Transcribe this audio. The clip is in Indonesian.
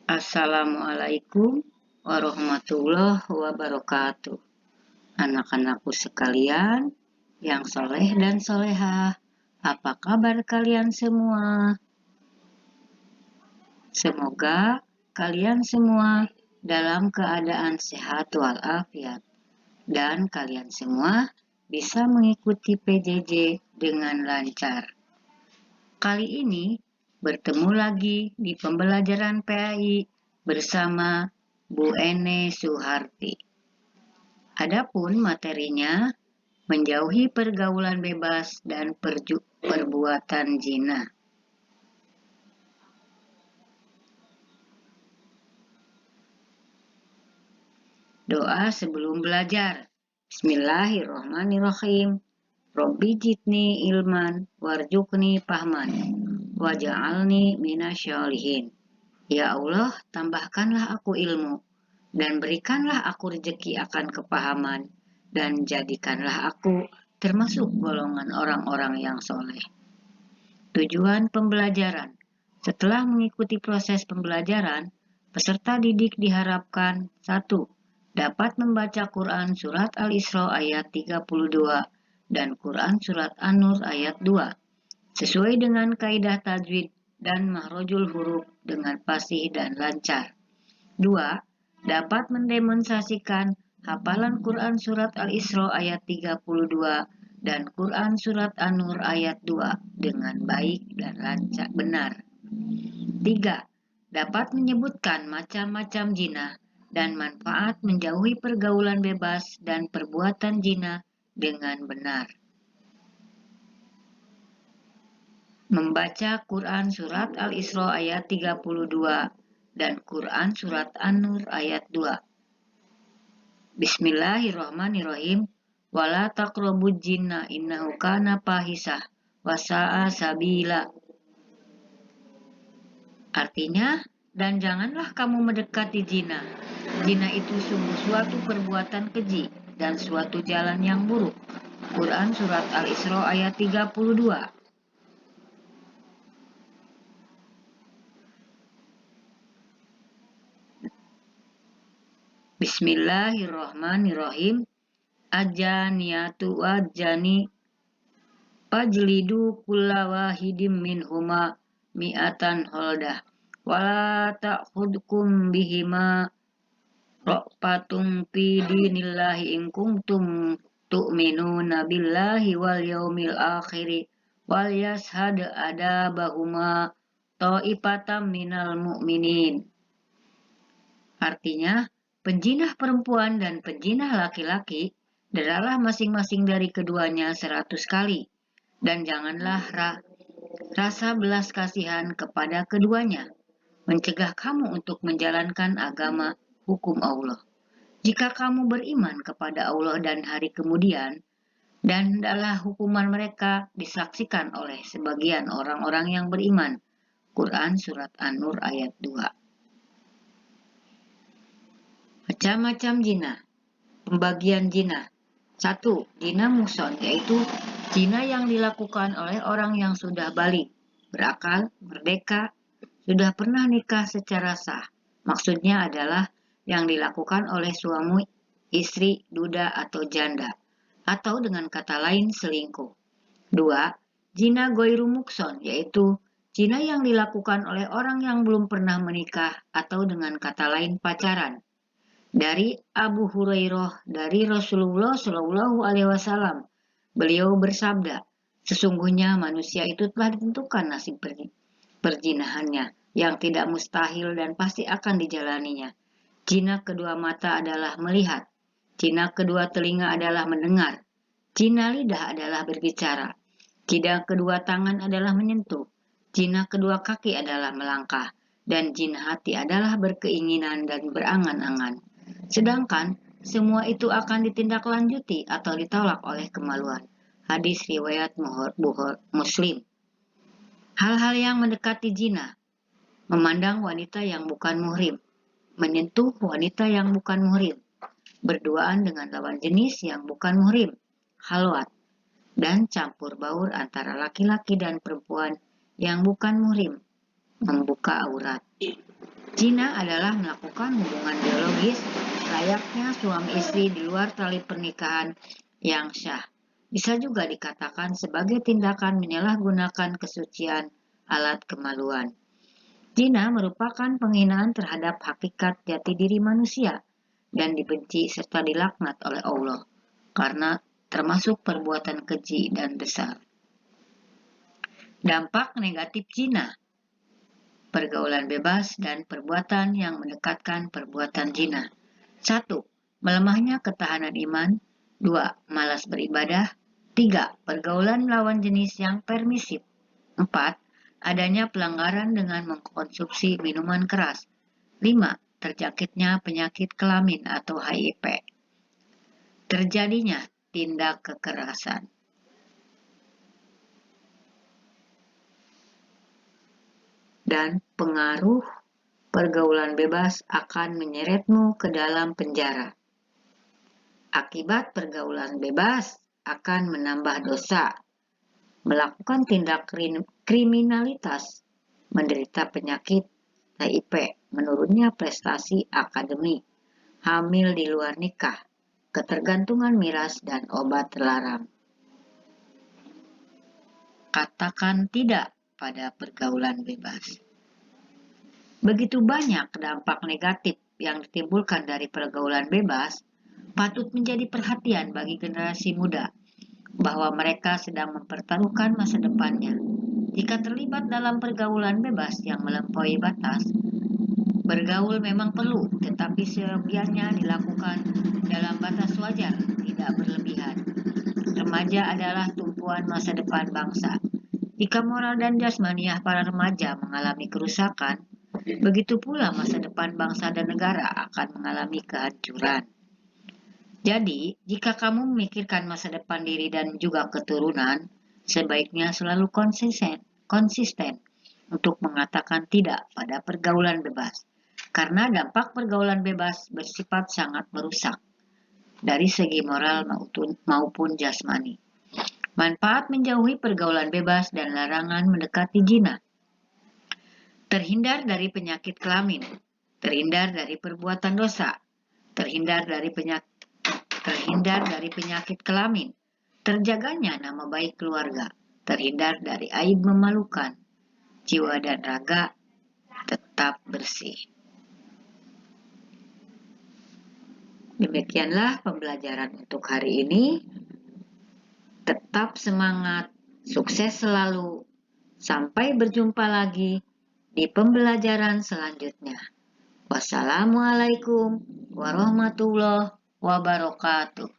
Assalamualaikum warahmatullahi wabarakatuh. Anak-anakku sekalian yang soleh dan solehah, apa kabar kalian semua? Semoga kalian semua dalam keadaan sehat walafiat dan kalian semua bisa mengikuti PJJ dengan lancar. Kali ini bertemu lagi di pembelajaran PAI bersama Bu Ene Suharti. Adapun materinya menjauhi pergaulan bebas dan perbuatan zina. Doa sebelum belajar. Bismillahirrahmanirrahim. Robbi jidni ilman warjukni fahman waja'alni minasyolihin. Ya Allah, tambahkanlah aku ilmu dan berikanlah aku rezeki akan kepahaman dan jadikanlah aku termasuk golongan orang-orang yang soleh. Tujuan pembelajaran. Setelah mengikuti proses pembelajaran, peserta didik diharapkan 1. Dapat membaca Quran Surat Al-Isra ayat 32 dan Quran Surat An-Nur ayat 2 sesuai dengan kaidah tajwid dan makhrajul huruf dengan fasih dan lancar. 2. Dapat mendemonstrasikan hafalan Quran Surat Al-Isra ayat 32 dan Quran Surat An-Nur ayat 2 dengan baik dan lancar benar. 3. Dapat menyebutkan macam-macam zina dan manfaat menjauhi pergaulan bebas dan perbuatan zina dengan benar. Membaca Quran Surat Al-Isra ayat 32 dan Quran Surat An-Nur ayat 2. Bismillahirrahmanirrahim. Wala taqrabuz zina innahu kana fahisah wa sa'a sabila. Artinya, dan janganlah kamu mendekati zina. Zina itu sungguh suatu perbuatan keji dan suatu jalan yang buruk. Quran Surat Al-Isra ayat 32. Bismillahirrahmanirrahim. Ajaniyatu wajani fajlidu kulla wahidim minhuma mi'atan holdah wala ta'khudkum bihima ra'patum fi dinillahi in kuntum tu'minuna billahi wal yaumil akhiri wal yashhad adabahuma ta'ipatam minal mu'minin. Artinya, penjinah perempuan dan penjinah laki-laki adalah masing-masing dari keduanya 100 kali, dan janganlah rasa belas kasihan kepada keduanya, mencegah kamu untuk menjalankan agama hukum Allah. Jika kamu beriman kepada Allah dan hari kemudian, dan hendaklah hukuman mereka disaksikan oleh sebagian orang-orang yang beriman. Quran Surat An-Nur ayat 2. Macam-macam zina. Pembagian zina. 1. Zina muhson, yaitu zina yang dilakukan oleh orang yang sudah balik, berakal, merdeka, sudah pernah nikah secara sah. Maksudnya adalah yang dilakukan oleh suami, istri, duda, atau janda, atau dengan kata lain selingkuh. 2. Zina goiru mukson, yaitu zina yang dilakukan oleh orang yang belum pernah menikah atau dengan kata lain pacaran. Dari Abu Hurairah dari Rasulullah Shallallahu Alaihi Wasallam, beliau bersabda, sesungguhnya manusia itu telah ditentukan nasib perzinahannya yang tidak mustahil dan pasti akan dijalaninya. Zina kedua mata adalah melihat, zina kedua telinga adalah mendengar, zina lidah adalah berbicara, zina kedua tangan adalah menyentuh, zina kedua kaki adalah melangkah, dan zina hati adalah berkeinginan dan berangan-angan. Sedangkan semua itu akan ditindaklanjuti atau ditolak oleh kemaluan. Hadis riwayat Muslim. Hal-hal yang mendekati zina. Memandang wanita yang bukan muhrim. Menyentuh wanita yang bukan muhrim. Berduaan dengan lawan jenis yang bukan muhrim. Khalwat. Dan campur baur antara laki-laki dan perempuan yang bukan muhrim. Membuka aurat. Zina adalah melakukan hubungan biologis layaknya suami istri di luar tali pernikahan yang syah. Bisa juga dikatakan sebagai tindakan menyalahgunakan kesucian alat kemaluan. Zina merupakan penghinaan terhadap hakikat jati diri manusia dan dibenci serta dilaknat oleh Allah karena termasuk perbuatan keji dan besar. Dampak negatif zina, pergaulan bebas dan perbuatan yang mendekatkan perbuatan zina. 1. Melemahnya ketahanan iman. 2. Malas beribadah. 3. Pergaulan lawan jenis yang permisif. 4. Adanya pelanggaran dengan mengkonsumsi minuman keras. 5. Terjangkitnya penyakit kelamin atau HIV. Terjadinya tindak kekerasan. Dan pengaruh pergaulan bebas akan menyeretmu ke dalam penjara. Akibat pergaulan bebas akan menambah dosa, melakukan tindak kriminalitas, menderita penyakit HIV, menurunnya prestasi akademik, hamil di luar nikah, ketergantungan miras dan obat terlarang. Katakan tidak pada pergaulan bebas. Begitu banyak dampak negatif yang ditimbulkan dari pergaulan bebas, patut menjadi perhatian bagi generasi muda bahwa mereka sedang mempertaruhkan masa depannya. Jika terlibat dalam pergaulan bebas yang melampaui batas, bergaul memang perlu, tetapi sebiarnya dilakukan dalam batas wajar, tidak berlebihan. Remaja adalah tumpuan masa depan bangsa. Jika moral dan jasmaniah para remaja mengalami kerusakan, begitu pula masa depan bangsa dan negara akan mengalami kehancuran. Jadi, jika kamu memikirkan masa depan diri dan juga keturunan, sebaiknya selalu konsisten untuk mengatakan tidak pada pergaulan bebas. Karena dampak pergaulan bebas bersifat sangat merusak dari segi moral maupun jasmani. Manfaat menjauhi pergaulan bebas dan larangan mendekati zina. Terhindar dari penyakit kelamin, terhindar dari perbuatan dosa, terhindar dari penyakit kelamin, terjaganya nama baik keluarga, terhindar dari aib memalukan, jiwa dan raga tetap bersih. Demikianlah pembelajaran untuk hari ini. Tetap semangat, sukses selalu. Sampai berjumpa lagi di pembelajaran selanjutnya. Wassalamualaikum warahmatullahi wabarakatuh.